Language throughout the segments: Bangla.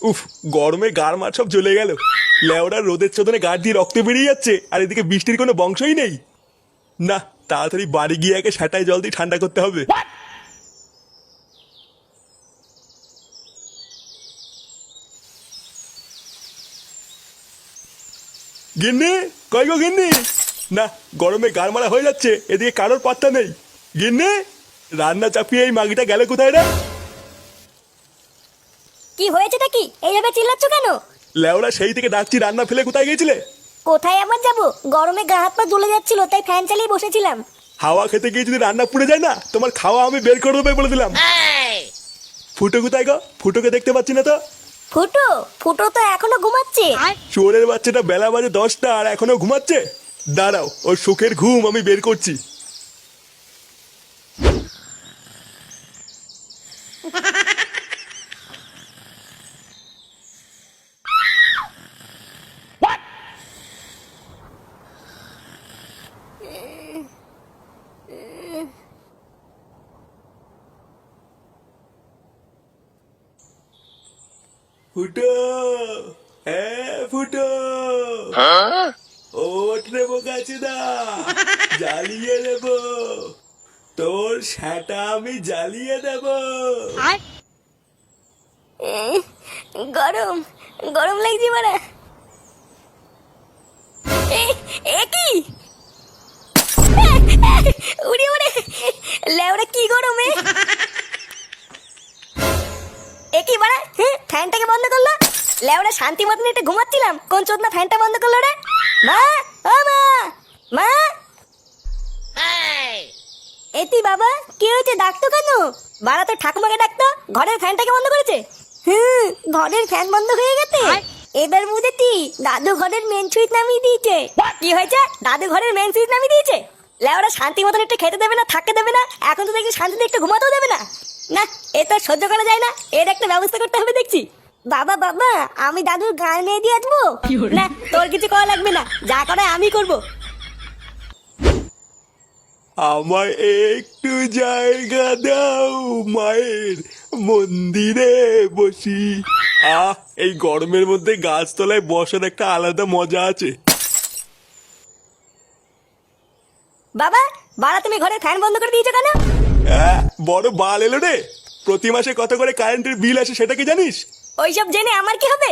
উফ, গরমে গার মার সব জ্বলে গেল। লেওড়া রোদের চোদনে গাড় দিয়ে রক্ত বেরিয়ে যাচ্ছে, আর এদিকে বৃষ্টির কোনো বংশই নেই। না, তাড়াতাড়ি বাড়ি গিয়ে আগে সেটাই জল দিয়ে ঠান্ডা করতে হবে। গিন্নি, কই গো গিন্নি? না, গরমে গার মারা হয়ে যাচ্ছে, এদিকে কারোর পাত্তা নেই। গিন্নি, রান্না চাপিয়ে এই মাগিটা গেলে কোথায় রে? কি হয়েছেটা কি? এইভাবে চিল্লাচ্ছ কেন? লেওড়া সেই থেকে ডাকছি, রান্না ফেলে কোথায় গেছিলে? কোথায় আবার যাবো? গরমে গা হাত পা জ্বলে যাচ্ছিল, তাই ফ্যান চালিয়ে বসেছিলাম। হাওয়া খেতে গিয়ে যদি রান্না পুড়ে যায় না, তোমার খাওয়া আমি বের করে দেবো বলে দিলাম। ফুটো কোথায় গো? ফুটোকে দেখতে পাচ্ছি না তো। ফুটো? ফুটো তো এখনো ঘুমাচ্ছে। চোরের বাচ্চাটা বেলা বাজে 10টা আর এখনো ঘুমাচ্ছে। দাঁড়াও, ওর সুখের ঘুম আমি বের করছি। ফুটো, হ্যাঁ ফুটো, ওঠ রে বোকাচোদা, জ্বালিয়ে দেব তোর সেটা, আমি জ্বালিয়ে দেব। গরম গরম লাগছে মারা। কি উড়ি উড়ে লেওড়া, কি গরমে! একই বাড়া, ফ্যানটাকে বন্ধ করলো। লেওড়া শান্তি মতন একটু ঘুমাচ্ছিলাম, কোন চোদনা ফ্যানটা বন্ধ করলো রে? মা, ও মা, মা! এতি বাবা, কি হয়েছে? ডাকতো কেন? বাড়া তো ঠাকুমাকে ডাকতো, ঘরের ফ্যানটাকে বন্ধ করেছে। ঘরের ফ্যান বন্ধ হয়ে গেছে। এবার বুঝেছি, দাদু ঘরের মেন সুইচ নামিয়ে দিয়েছে। কি হয়েছে? দাদু ঘরের মেন সুইচ নামিয়ে দিয়েছে? লেওরা শান্তি মতন একটু খেতে দেবে না, থাকতে দেবে না, এখন তো দেখি শান্তিতে একটু ঘুমাতেও দেবে না। না, এ তো সহ্য করা যায় না, এর একটা ব্যবস্থা করতে হবে দেখছি। বাবা বাবা, আমি দাদুর গান নিয়ে দিয়ে আসবো। না, তোর কিছু করা লাগবে না, যা করে আমি করবো। আমায় একটু জায়গা দাও, মায়ের মন্দিরে বসি। এই গরমের মধ্যে গাছতলায় বসার একটা আলাদা মজা আছে। বাবা, বাড়া তুমি ঘরে ফ্যান বন্ধ করে দিয়েছো কেন? বড় বাল এলো রে। প্রতি মাসে কত করে কারেন্টের বিল আসে সেটা কি জানিস? ওইসব জেনে আমার কি হবে?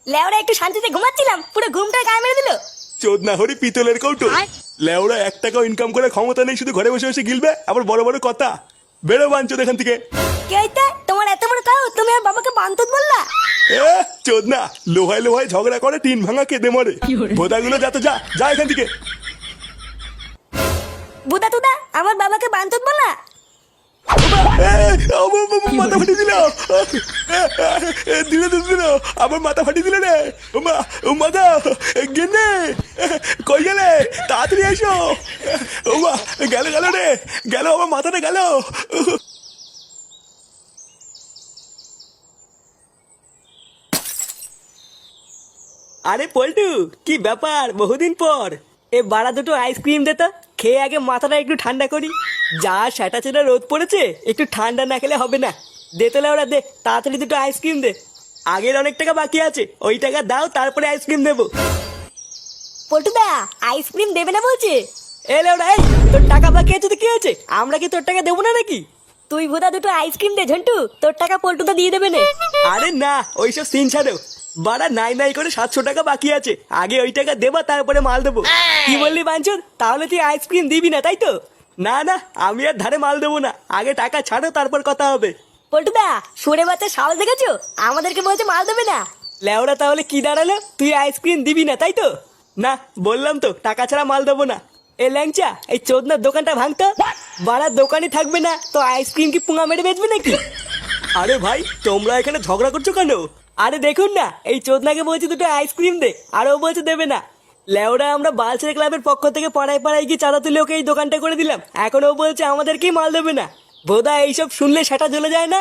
লেওরা একটু শান্তিতে ঘুমাচ্ছিলাম, পুরো ঘুমটা গায়ে মেরে দিল। চোদনা হরি পিতলের কৌটো। লেওরা 1 টাকাও ইনকাম করে ক্ষমতা নেই, শুধু ঘরে বসে বসে গিলবে, আবার বড় বড় কথা। বেরো বাঞ্চোদ এখান থেকে। কে হইতে? তোমার এত বড় কাউ, তুমি আর বাবাকে বান্তুত বললা? চোদনা, লোহায় লোহায় ঝগড়া করে টিন ভাঙা কেঁদে মরে। ভোদাগুলো যা তো, যা যা এখান থেকে। বুদা তুদা, আমার বাবাকে বান্তুত বললা? মাথা ফাটিয়ে দিল, দিলে দিল, আমার মাথা ফাটিয়ে দিল রে। মাথা গেনে, কই গেলে? তাড়াতাড়ি এসো। গেল গেল রে, গেল আমার মাথাটা গেল। আরে পল্টু, কি ব্যাপার, বহুদিন পর। এ বাড়া দুটো আইসক্রিম দে তো, খেয়ে আগে মাথাটা একটু ঠান্ডা করি। যা সেটা চেটা রোদ পড়েছে, একটু ঠান্ডা না খেলে হবে না। দে তোলে ওরা, দে তাড়াতাড়ি দুটো আইসক্রিম দে। আগের অনেক টাকা বাকি আছে, ওই টাকা দাও, তারপরে আইসক্রিম দেবো। পল্টুদা, আইসক্রিম দেবে না বলছে? এলে ওরা, এই তোর টাকা বাকি আছে তো কি হয়েছে, আমরা কি তোর টাকা দেবো না নাকি? তুই বুদা দুটো আইসক্রিম দে ঝন্টু, তোর টাকা পল্টুদা দিয়ে দেবে না। আরে না, ওইসব সিন ছাড়ো। বাড়া নাই নাই করে 700 টাকা বাকি আছে, আগে ওই টাকা দেবা, তারপরে মাল দেবো। কি বললি বাঞ্চন? তাহলে তুই আইসক্রিম দিবি না তাই তো? না না, আমি আর ধারে মাল দেবো না, আগে টাকা ছাড়ো, তারপর কথা হবে। পল্টুদা, সুরে বাচ্চা সাহস দেখেছো? আমাদেরকে বলছে মাল দেবে না। লেওড়া, তাহলে কি দাঁড়ালো? তুই আইসক্রিম দিবি না তাই তো? না, বললাম তো টাকা ছাড়া মাল দেবো না। এ ল্যাংচা, এই চোদনার দোকানটা ভাঙতো। বাড়ার দোকানই থাকবে না তো আইসক্রিম কি পুঙা মেরে বেচবে নাকি? আরে ভাই, তোমরা এখানে ঝগড়া করছো কেন? আরে দেখুন না, এই চোদনাকে বলছি দুটো আইসক্রিম দে, আর ও বলছে দেবে না। লেওড়া, আমরা বালছেড়ে ক্লাবের পক্ষ থেকে পাড়ায় পাড়ায় গিয়ে চাঁদা তুলে ওকে এই দোকানটা করে দিলাম, এখন ও বলছে আমাদেরকেই মাল দেবে না। বোধা এইসব শুনলে সেটা জ্বলে যায় না?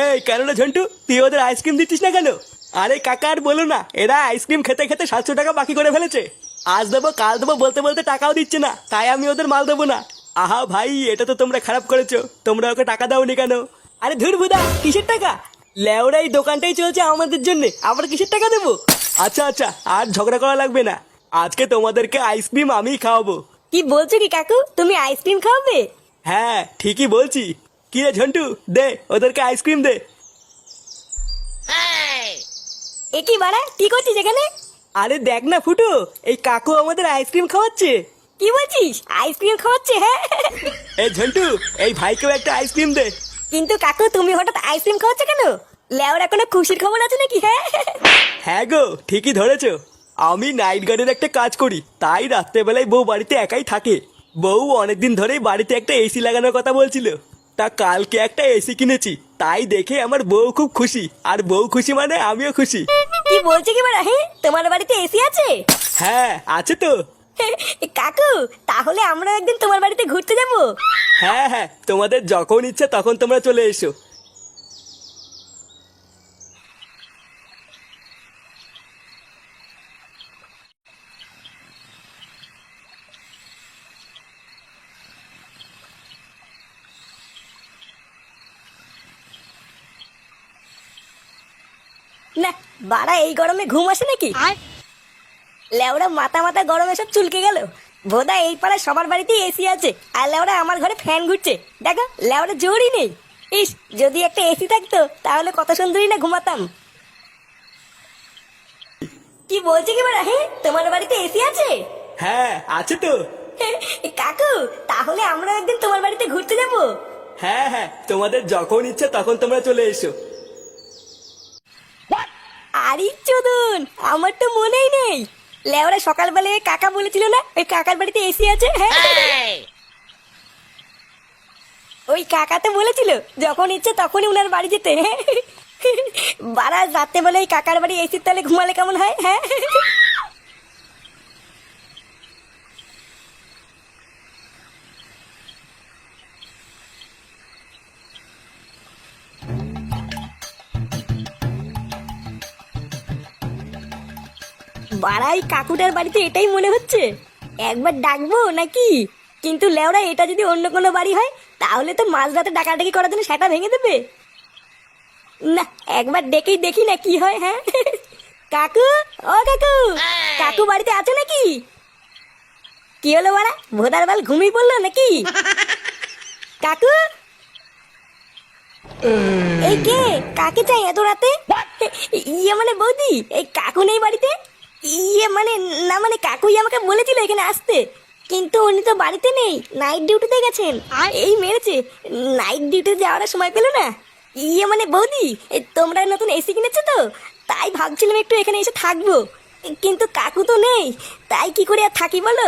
এই কেন রে ঝন্টু, তুই ওদের আইসক্রিম দিচ্ছিস না কেন? আরে কাকা, আর বলো না, এরা আইসক্রিম খেতে খেতে 700 টাকা বাকি করে ফেলেছে। আজ দেবো কাল দেবো বলতে বলতে টাকাও দিচ্ছে না, তাই আমি ওদের মাল দেবো না। আহা ভাই, এটা তো তোমরা খারাপ করেছো, তোমরা ওকে টাকা দাওনি কেন? আরে ধুর বুদা, কিসের টাকা? লেওরা এই দোকানটাই চলছে আমাদের জন্য, আবার কিসের টাকা দেবো? আচ্ছা আচ্ছা, আর ঝগড়া করা লাগবে না, আজকে তোমাদেরকে আইসক্রিম আমিই খাওয়াবো। কি বলছো কি কাকু, তুমি আইসক্রিম খাওয়াবে? হ্যাঁ ঠিকই বলছি। কি রে ঝন্টু, দে ওদেরকে আইসক্রিম দে। এ কি বাড়া, কি করছিস এখানে? আরে দেখ না ফুটো, এই কাকু আমাদের আইসক্রিম খাওয়াচ্ছে। কি বলছিস, আইসক্রিম খাওয়াচ্ছে? হ্যাঁ এই ঝন্টু, এই ভাইকেও একটা আইসক্রিম দে। কিন্তু কাকু তুমি হঠাৎ আইসক্রিম খাওয়াচ্ছ কেন? লেওরা কোনো খুশির খবর আছে নাকি? হ্যাঁ হ্যাঁ গো, ঠিকই ধরেছো। আমি নাইট গার্ডের একটা কাজ করি, তাই রাত্রেবেলায় বউ বাড়িতে একাই থাকে। বউ অনেকদিন ধরেই বাড়িতে একটা এসি লাগানোর কথা বলছিল, তা কালকে একটা এসি কিনেছি, তাই দেখে আমার বউ খুব খুশি, আর বউ খুশি মানে আমিও খুশি। কি বলছো কি বাড়া, হ্যাঁ তোমার বাড়িতে এসি আছে? হ্যাঁ আছে তো। কাকু তাহলে আমরা একদিন তোমার বাড়িতে ঘুরতে যাব। হ্যাঁ হ্যাঁ, তোমাদের যখন ইচ্ছে তখন তোমরা চলে এসো। না বাড়া, এই গরমে ঘুম আসে নাকি? লেওরা মাথা মাথা গরমে সব চুলকে গেল। বোধা এই পাড়ায় সবার বাড়িতেই এসি আছে, আর লেওরা আমার ঘরে ফ্যান ঘুরছে। দেখো লেওরা জোরই নেই। ইস, যদি একটা এসি থাকতো তাহলে কত সুন্দরই না ঘুমাতাম। কি বলছে কি বাড়া, হ্যাঁ তোমার বাড়িতে এসি আছে? হ্যাঁ আছে তো। কাকু তাহলে আমরা একদিন তোমার বাড়িতে ঘুরতে যাব। হ্যাঁ হ্যাঁ, তোমাদের যখন ইচ্ছে তখন তোমরা চলে এসো। আরে চোদন, আমার তো মনেই নেই। লেওরা সকালবেলায় কাকা বলেছিল না ওই কাকার বাড়িতে এসি আছে? হ্যাঁ ওই কাকা তো বলেছিল যখন ইচ্ছে তখনই উনার বাড়ি যেতে। বারা রাতে বেলা এই কাকার বাড়ি এসির তলে ঘুমালে কেমন হয়? হ্যাঁ বাড়াই কাকুটার বাড়িতে এটাই মনে হচ্ছে। একবার ডাকবো নাকি? কিন্তু লেওরা এটা যদি অন্য কোনো বাড়ি হয় তাহলে তো মাঝরাতে ডাকাডাকি করার জন্য সেটা ভেঙে দেবে। না একবার ডেকেই দেখি না কি হয়। হ্যাঁ কাকু, ও কাকু, কাকু বাড়িতে আছে নাকি? কি হলো বাড়া, ভোদার বাল ঘুমিয়ে পড়লো নাকি? কাকু, এই কে, কাকে চাই এত রাতে? ইয়ে মানে বৌদি, এই কাকু নেই বাড়িতে? ইয়ে মানে না, মানে কাকুই আমাকে বলেছিল এখানে আসতে, কিন্তু উনি তো বাড়িতে নেই, নাইট ডিউটিতে গেছেন। এই মেরেছে, নাইট ডিউটি যাওয়ার সময় পেলো না। ইয়ে মানে বৌদি, তোমরা নতুন এসি কিনেছো তো, তাই ভাবছিলাম একটু এখানে এসে থাকবো, কিন্তু কাকু তো নেই, তাই কি করে আর থাকি বলো?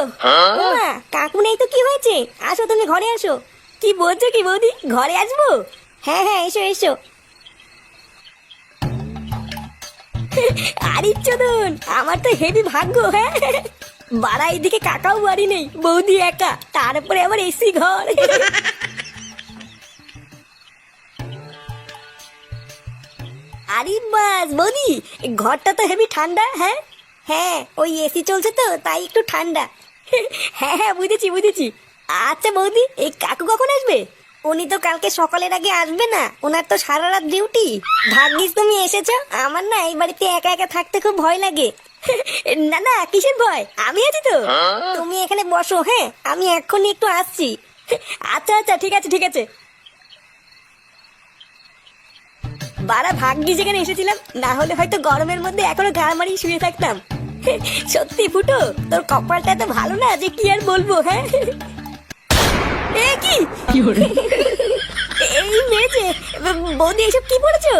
মা কাকু নেই তো কি হয়েছে, আসো তুমি ঘরে আসো। কি বলছো কি বৌদি, ঘরে আসবো? হ্যাঁ হ্যাঁ এসো এসো। আরে চোদন, আমার তো হেভি ভাগ্য। হ্যাঁ বাড়া এইদিকে কাকাও বাড়ি নেই, বৌদি একা, তারপরে আবার এসি ঘর। আরে বাস বৌদি, ঘরটা তো হেভি ঠান্ডা। হ্যাঁ হ্যাঁ, ওই এসি চলছে তো তাই একটু ঠান্ডা। হ্যাঁ হ্যাঁ বুঝেছি বুঝেছি। আচ্ছা বৌদি, এই কাকু কখন আসবে? উনি তো কালকে সকালের আগে আসবে না, ওনার তো সারা রাত ডিউটি। ভাগ্যিস তুমি এসেছো, আমার না এই বাড়িতে একা একা থাকতে খুব ভয় লাগে। না না কিসের ভয়, আমি আছি তো, তুমি এখানে বসো। হ্যাঁ আমি এক্ষুনি একটু আসছি। আচ্ছা আচ্ছা ঠিক আছে ঠিক আছে। বাড়া ভাগ্যি যেখানে এসেছিলাম, না হলে হয়তো গরমের মধ্যে এখনো গা মারিয়ে শুয়ে থাকতাম। সত্যি ফুটো, তোর কপালটা তো ভালো না যে কি আর বলবো। হ্যাঁ এ কি এই মেয়েছে, বৌদি এইসব কি পড়েছো?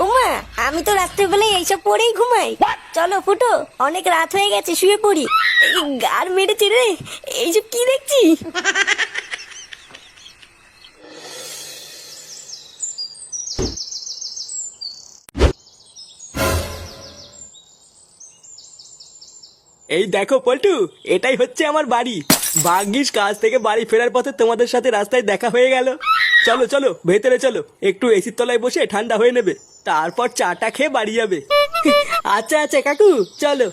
ওমা আমি তো রাত্রেবেলায় এইসব পরেই ঘুমাই। চলো ফুটো, অনেক রাত হয়ে গেছে, শুয়ে পড়ি। গার মেরেছে রে, এইসব কি দেখছি? এই দেখো পল্টু, এটাই হচ্ছে আমার বাড়ি। ভাগ্যিস কাজ থেকে বাড়ি ফেরার পথে তোমাদের সাথে রাস্তায় দেখা হয়ে গেল। চলো চলো ভেতরে চলো, একটু এসির তলায় বসে ঠান্ডা হয়ে নেবে, তারপর চাটা খেয়ে বাড়ি যাবে। আচ্ছা আচ্ছা কাকু চলো।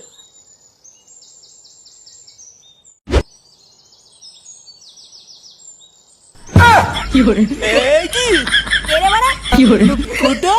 এই কি কে রে বাড়া? ফুটো